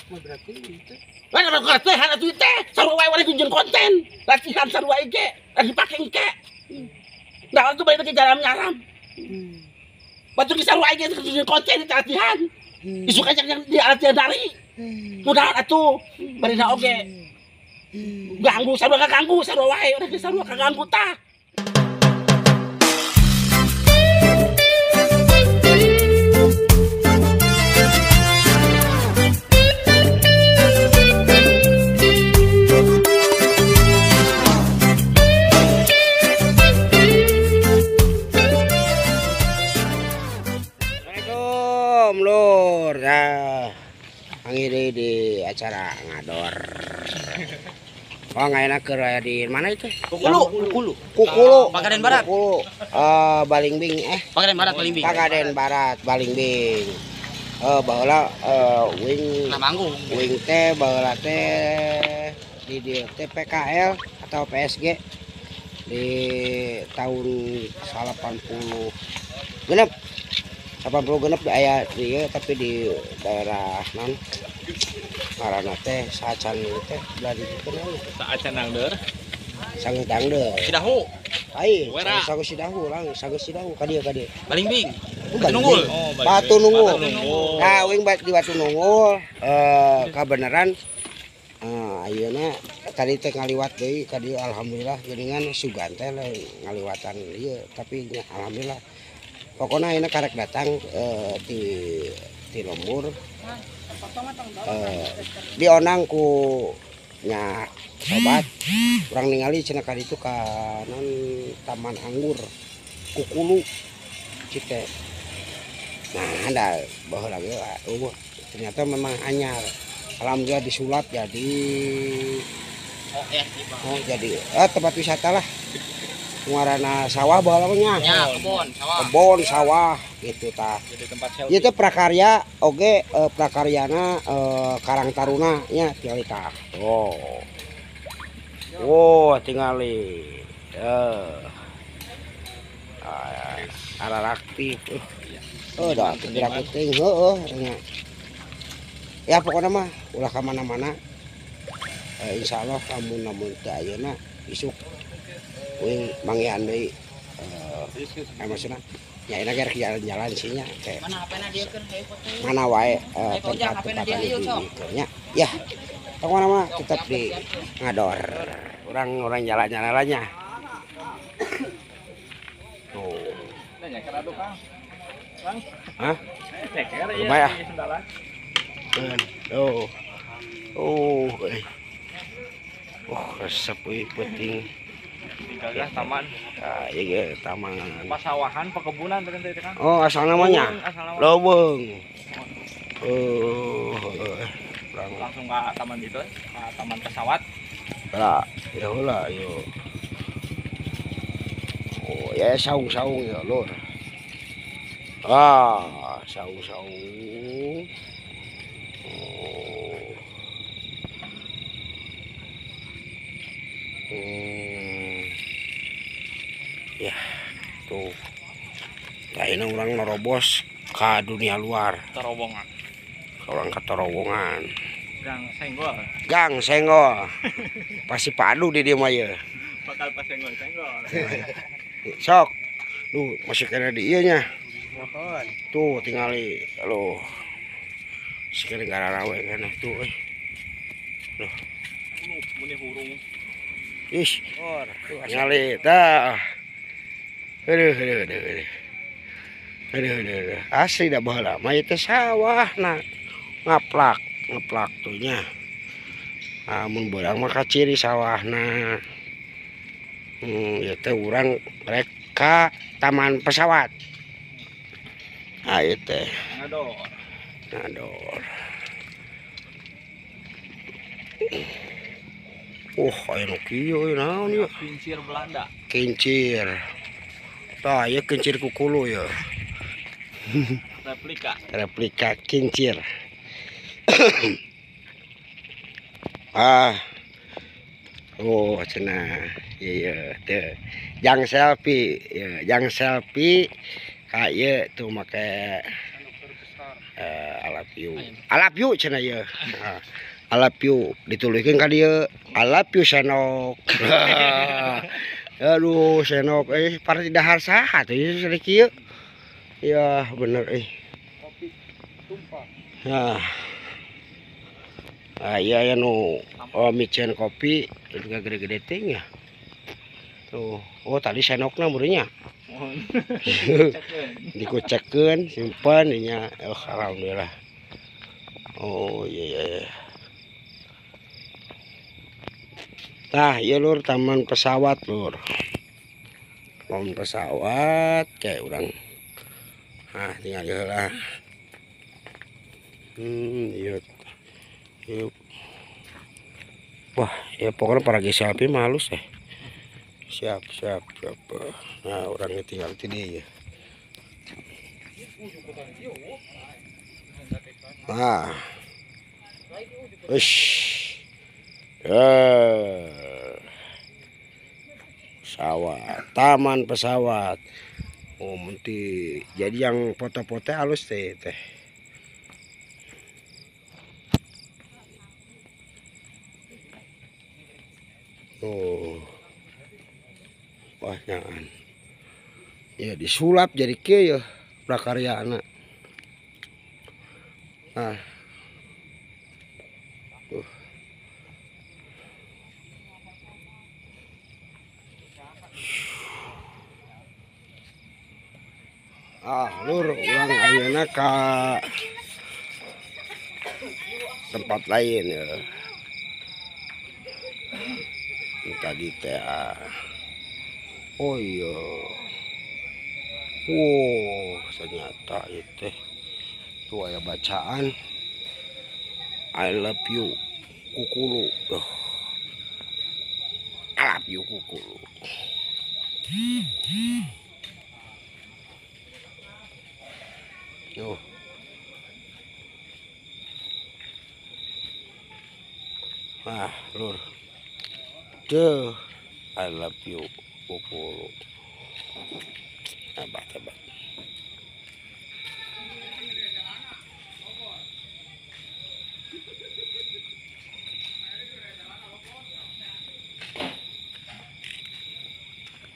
berarti itu. Mana latihan atuh teh, sarua wae tunjun konten. Latihan sarua ge, lagi pake engke. Nah, aku balik ke jalan nyaram. Batu ki sarua ge tunjun konten di latihan. Isuk aja yang di latihan dari. Mudah atuh, barina oge. Ganggu sarua kaganggu, sarua wae urang ge sarua kaganggu tah. Lur, ya, angiri di acara ngador. Oh, nggak enak kerja di mana itu? Kukulu. Pagaden Barat. Kukulu. Balingbing, Pagaden Barat Balingbing. Pagaden Barat Balingbing. Baheula wing. Nah, manggung. Wing teh baheula teh di TPKL atau PSG di tahun 80 genep. 80 genep aya dia tapi di daerah non ngaranna teh Saacan teh bari kitu Saacan nangdeur. Sangeus dangdeur. Sidahu. Ai, sangeus Sidahu lang, sangeus Sidahu ka dieu. Balingbing. Batu Nunggul. Batu Nunggul. Nah, wing di Batu Nunggul kabeneran ayeuna tadi teh ngaliwat deui ka dieu alhamdulillah geuningan sugan teh ngaliwatan ieu tapi alhamdulillah pokoknya ini karek datang di lembur dionang ku nya sobat orang ningali cenah kali itu kanan taman anggur Kukulu cite nah ada baheula ge ternyata memang anyar alhamdulillah disulap jadi jadi tempat wisata lah ngaranna sawah baheula Ya, kebon sawah gitu tah. Jadi tempat sewa. Ieu teh prakarya oge prakaryana Karang Taruna nya tinggal tah. Oh, tingali. Araraktif. Da kira kuting nya. Ya pokoknya mah ulah ka mana-mana. Insyaallah kamu namun teu ayeuna isuk wing manggihan deui maksudna nya enak ge jalan-jalan sinya teh mana wae tempat-tempat nya ya pokokna mah tetap di ngador orang jalan-jalan nya tuh hah lumayan resep penting Tinggalnya taman. Iya taman. Pasawahan, perkebunan ternyata kan. Oh, asal namanya. Lobeng. Langsung ke taman itu, ke taman pesawat. Lah, ya ulah, yuk. Oh, ya saung-saung ya, Lur. Saung-saung. Ya tuh kayaknya orang nerobos ke dunia luar Terowongan. orang ke terowongan Gang senggol. pasti padu di dia maya Bakal pas senggol. sok lu masih kena di ianya tuh tingali lo sekarang gara rawe kan tuh loh Muni hurung. ish tingali dah aduh asli dah bahala mah itu sawah nah ngaplak tuhnya mun beurang mah kaciri sawahna ya teh urang mereka taman pesawat ieu teh ngador aya nu kieu naon ieu Kincir Belanda. kincir tah ieu kincir Kukulu ya replika kincir oh cenah iya teh jang selfie ka ieu tuh make alat I love you cenah ieu. I love you dituluykeun ka dieu. I love you Senok. Aduh Senok parah dahar saha teh seueur kieu. Ya bener Kopi tumpah. Nah. Ah iya ya nu micen kopi juga gede-gede ting ya. Tuh, oh tadi senokna murinya. Dikucekeun, simpen nya. Oh, alhamdulillah. Oh iya. Nah, iya lur taman pesawat lur. Taman pesawat kayak orang. Nah, tinggal lah. Iya. Yuk. Wah, ya pokoknya para selfie malus ya. Siap. Nah, orangnya tinggal di dia. Nah. Pesawat, taman pesawat. Oh, menti. Jadi yang foto-foto halus teh. Oh. Wah, jangan. Ya disulap jadi kieu ya prakaryana. Nah. Tuh. Lur urang ayeuna ka tempat lain ya. Tadi teh oh iya. Wow, ternyata itu tuh aya bacaan I love you Kukulu. I love you Kukulu. Yo. Lur. Duh, I love you Kukulu. Hebat.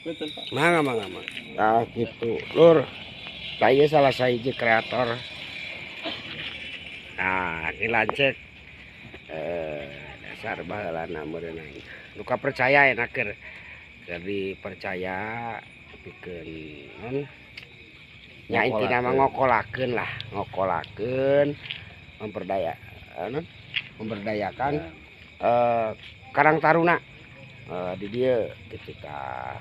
Betul Pak. Mangga. Nah gitu lur. Saya salah sahiji kreator. Nah, kilancek dasar baheulana meureunna. Luka percaya enak keur dipercaya pikeun non nya intina mah ngokolakeun memberdayakan Karang Taruna di dieu ketika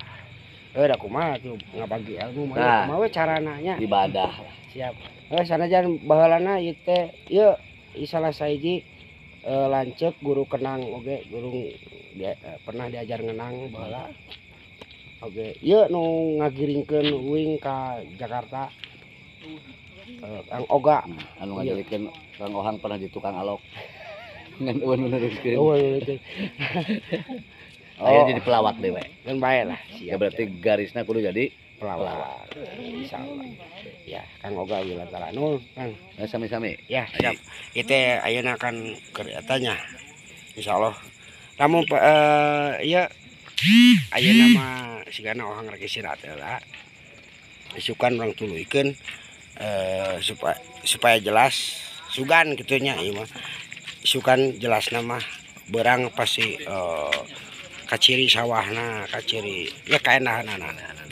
da kumaha tuh ngabagi ilmu mah we carana nya Ibadah. siap. Sanajan baheulana ieu teh salah sahiji lanceuk guru kenang oge pernah diajar ngenang baheula. Oge ieu nu ngagiringkeun uing ka Jakarta. Kang Oga Anu ngajalikeun Kang Ohang pernah di tukang alok. Ngan eueun nuliskeun. Aya jadi pelawak dewe. Kan bae lah. Ya berarti garisnya kudu jadi pelawak. Insyaallah. Ya, Kang Oga Wilatara Nul, Kang. Sami-sami. Ya, siap. Itu ayeuna kan keretanya. Insyaallah. Lamun ieu ayeuna mah sigana Ohang rek istirahat heula. Isukan urang tuluykeun supaya jelas sugan gitunya ieu mah. Isukan jelasna mah beurang pasti kaciri sawahna, kaciri ya kaenahna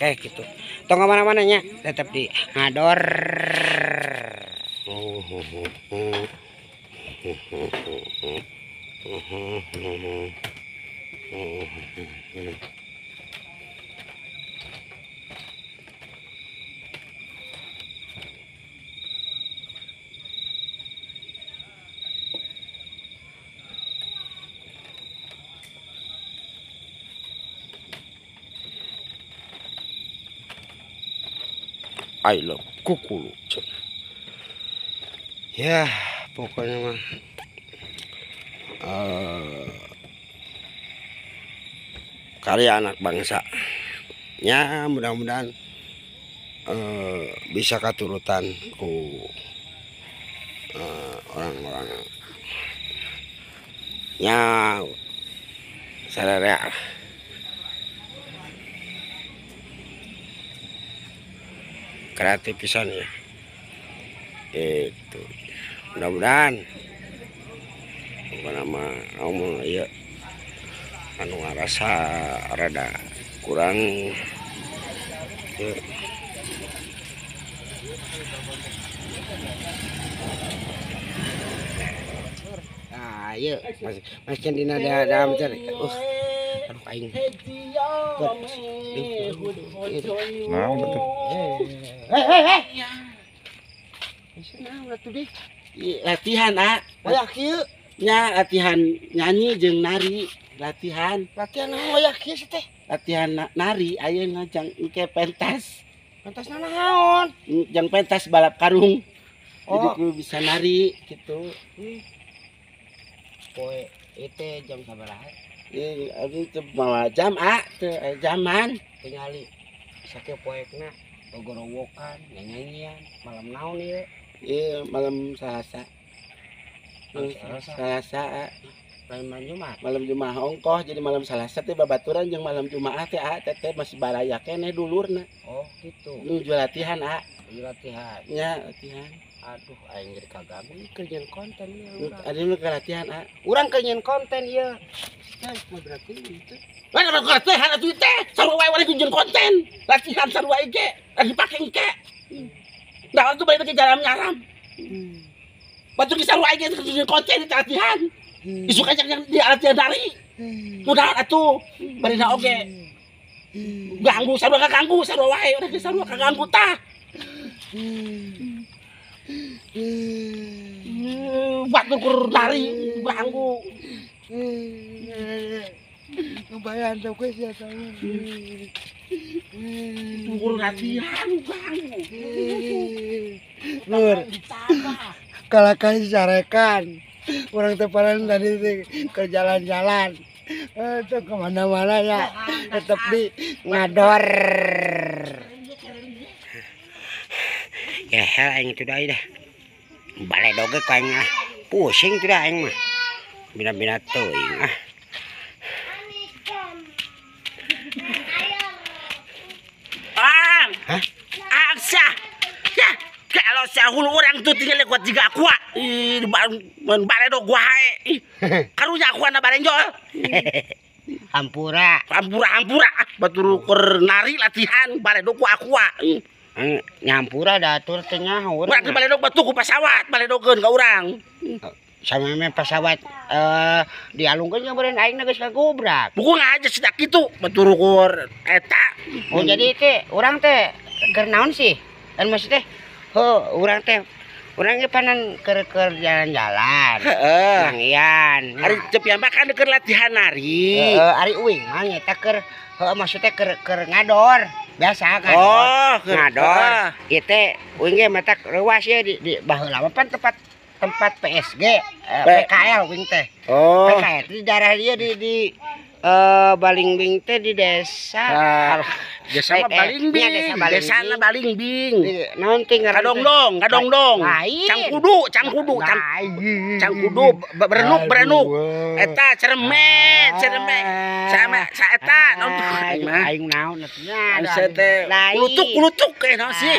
kayak gitu. Tong kemana-mana nya tetap di ngador. I love Kukulu. Ya pokoknya mah karya anak bangsa ya mudah-mudahan bisa katurutan ku nya sadaya kreatif pisan ya itu. Mudah-mudahan apa nama ngomong ya anu ngarasa rada kurang ya. Nah iya mas cendina ada mencari aduh aing Nah, betul. Latihan hoyak kieu nya latihan nyanyi jeung nari latihan hoyak kieu teh latihan nari ayeuna jang engke pentas pentasna naon jang pentas balap karung jadi oh kudu bisa nari gitu poe itu jam sabaraha aduh teu mawa jam teu jaman tingali sakieu poekna gorowokan nyanyian malam naon ieu malam Selasa Selasa malam Jumat ongkoh jadi malam Selasa teh babaturan jeung malam Jumaah teh teteh masih baraya keneh dulurna oh gitu nuju latihan latihan nya latihan aduh aing jadi kagak kerjaan konten ya ada nu ke latihan urang kerjaan konten ya berarti itu mana latihan atuh teh sarua wae kerjaan konten latihan sarua ge lagi pake engke da atuh balik ke jalan nyaram batu kisah sarua ge kerjaan konten latihan isuk aja yang di latihan dari mudah atuh barina oge ganggu sarua kaganggu sarua wae urang ge sarua kaganggu tah batu kur dari ganggu kebayang tuh gue sih kur latihan ganggu Nur kalau kasih sarekan orang teparan tadi ke jalan-jalan itu kemana-mana ya tetap di ngador ya hell aing itu dah balai doge kau aing pusing tuh dah aing mah bina-bina teuing Aksa ya kalau sahulu orang tuh tinggal kuat juga kuat balai do gua hae karunya aku na bareng jol hampura batur keur nari latihan balai do ku nyampura datur teh nyaho berarti balai do batu ku pesawat balai dokeun ka urang sama me pesawat dialungkeun nya beureun aing geus kagobrak buku ngaja sedak kitu batur kur eta oh jadi teh urang teh keur naon sih dan maksud teh urang teh urang ge panan keur jalan-jalan heeh nangian ari cepian mah kan keur latihan nari ari uing mah nyata keur maksud teh keur ngador biasa kan ngador ieu teh uing ge mata reuas ye di baheula mah pan tempat PSG PKL uing teh PKL di daerah dia di Balingbing teh di desa desa Balingbing desa Balingbing naon teh kadongdong cangkudu berenuk eta ceremet sama saeta naon aing naon atuh teh kulutuk naon sih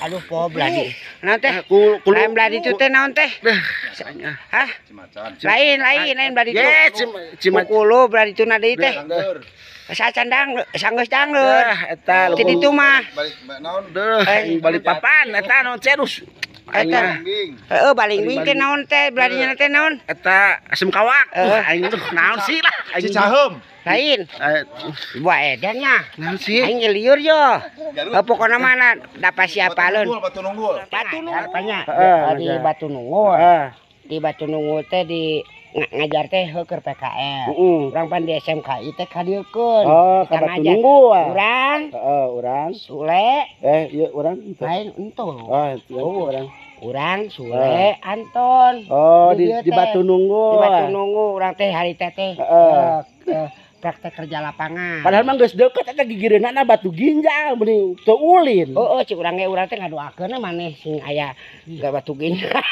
aduh po bladi naon teh lain bladi itu teh naon teh hah lain bladi itu Pukulu berarti itu nadi teh. Saya candang, sanggeus dangdut. Eta di ditu mah. Balik papan eta naon cerus. Eta. Balingbing teh naon teh, bladinya teh naon? Eta asem kawak. Aing tuh naon sih lah. Cicaheum. Lain. Buah edannya. Naon sih? Aing liur yo. Pokokna mana dapat siapaleun. Batu nunggul. Apanya? Di Batu Nunggul. Di Batu Nunggul teh di ngajar teh keur PKL. Urang pan di SMKI teh kadiekeun. Ka Batu Nunggul. Urang Sule. Ieu urang lain entul. Urang Sule Anton. Di Batu Nunggul. Di Batu Nunggul urang teh hari teh praktek kerja lapangan. Padahal mah geus deukeut eta gigireunana Batu Ginjal mending teu ulin. Cik urang teh ngadoakeun maneh sing aya Batu Ginjal.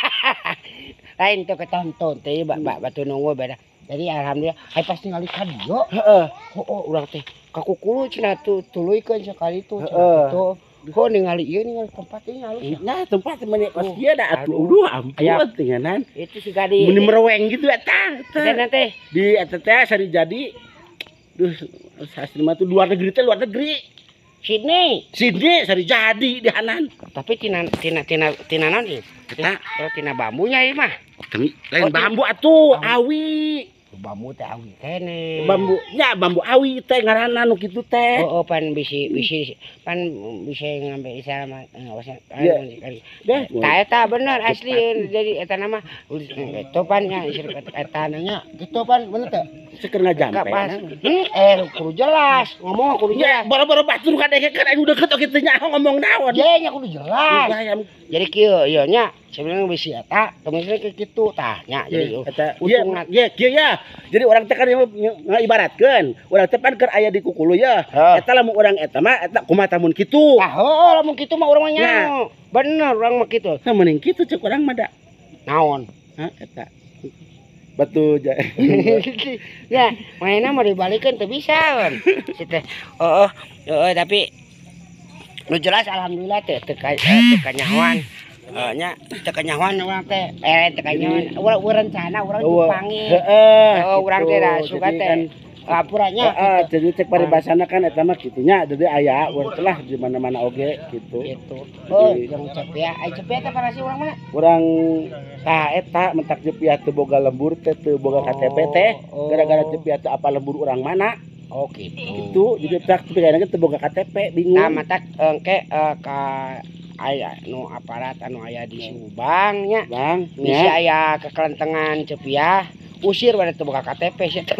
lain tuh ketonton teh batu nunggu beda. Jadi alhamdulillah ai pas ningali ka dieu. Heeh. Oh urang teh kakukulu cenah tuh tuluykeun sekali tuh Heeh. tuh. Kok ningali ieu ningali tempat ieu halus. Nah, tempat temen kos dia da atuh ampun tinganan. Itu sih tadi. Mun mereweng gitu eta. Dan teh Di eta teh sari jadi. Duh, sastra mah tuh luar negeri teh luar negeri. sini. Sini sari jadi di hanan. Tapi tina naon ieu? Eta Tina bambunya ieu mah. lain bambu atuh, awi. Bambu teh awi kene. Bambu awi teh ngaranna nu kitu teh. Oh, pan bisi pan bisa ngambil isara mah Deh, tah eta bener asli jadi eta nama itu pan nya eta nya gitu pan bener teh. Seker ngajampe. Kudu jelas ngomong kudu Ya, jelas. boro-boro batur kadeke kan anu deket kitu nya ngomong naon. Ya nya kudu jelas. Jadi kieu ieu nya sebenarnya bisi eta temen ke kitu tah nya jadi eta ya. Jadi orang teh kan ngaibaratkeun, urang teh pan keur aya di kukulu ya. Eta lamun urang eta mah eta kumaha tamun kitu. Ah heuh lamun kitu mah urang mah nya. Bener urang mah kitu. Nah mending kitu cek urang mah da. Naon? Hah eta. Batu Ya, mainnya mau dibalikeun teu bisa kan. Situ. Tapi nu jelas alhamdulillah teu kanyahoan. Nya teu kanyahoan urang teh teu kanyahoan. Urang rencana urang dipanggil. Urang teh da suka teh apuranya. Jadi cek paribasana kan eta mah kitunya jadi aya urang telah di mana-mana oge gitu. Gitu. Oh, jeung cepia. Ai cepia teh parasi urang mana? Urang eta mentak cepia teu boga lembur teh teu boga KTP teh gara-gara cepia teu apa lembur urang mana. Oh gitu. Gitu jadi tak cepia teu boga KTP bingung. Nah, matak engke ka aya nu aparat anu aya di Subang nya. Bang, Misi aya kekelentengan cepia. Usir pada teu boga KTP sia teh.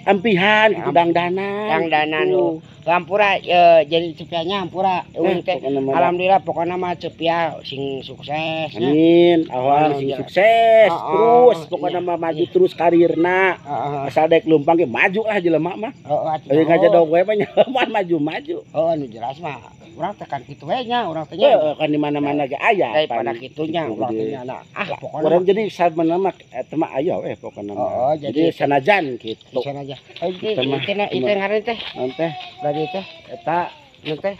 Ampihan gitu dangdanan. Dangdanan lu. Hampura jadi cepianya hampura eueuh teh. Alhamdulillah pokona mah cepia sing sukses. Amin. Awal sing sukses terus pokona mah maju terus karirna. Asal daek lumpang ge maju lah jelema mah. Heeh. Ngajadog we mah nyaman maju-maju. Nu jelas mah urang tekan kitu we nya urang teh nya. Kan di mana-mana ge aya. Daripada kitunya urang teh nya. Pokona urang jadi sabana mah eta mah aya we pokona mah. Jadi sanajan kitu. Sanajan. Itu ngaran teh. Naon teh? Bagi teh eta nu teh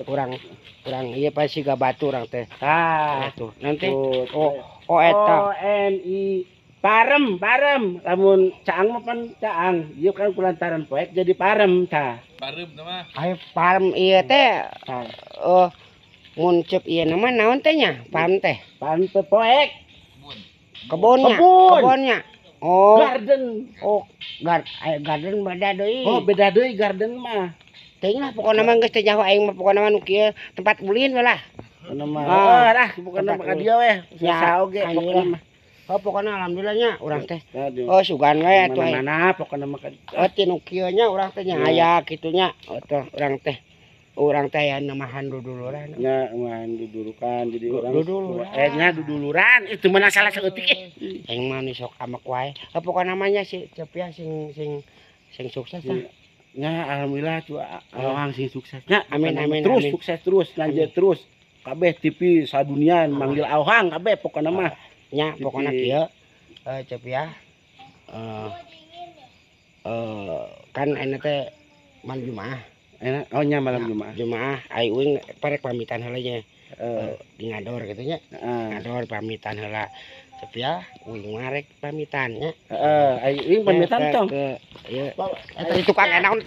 kurang ieu pasti ga batu urang teh. Tah tuh nanti eta ONI Parem lamun caang mah pan caang ieu kan kulantaran poek jadi parem tah. Parem nama. Aya parem ieu teh mun cep ieu nama naon teh nya? Parem teh. Parem teh poek. Kebunnya. Oh. Garden. Oh, garden beda deui. Oh, beda deui garden mah. Teuing lah pokona mah geus teh jauh aing mah pokona mah nu kieu tempat ulin we lah. Pokona mah. Dah, pokona mah ka dieu we. Susah oge pokona mah. Oh, pokona alhamdulillah nya urang teh. Oh, sugan we atuh. Mana pokona mah ka. Oh, tinu kieu nya urang teh nya aya kitu nya. Atuh urang teh. Urang teh aya namahan duduluran. Nya mahan dudurukan jadi urang. Nya duduluran itu mah salah saeutik. Aing mah sok amak wae. Pokona namanya si Cepia sing sukses lah. Ya alhamdulillah tuh awang sing suksesnya. Amin Terus amin. sukses terus lanjut terus. Kabeh TV sadunia manggil awang kabeh pokona mah. Nya pokona kieu Cepia kan ene teh malam Jumaah. Enak oh nya malam Jumaah ai uing parek pamitan heula nya. Di ngador gitu nya. Ngador pamitan heula. Cepia uing marek pamitan nya. Ai uing pamitan tong. Ieu eta tukang enaon.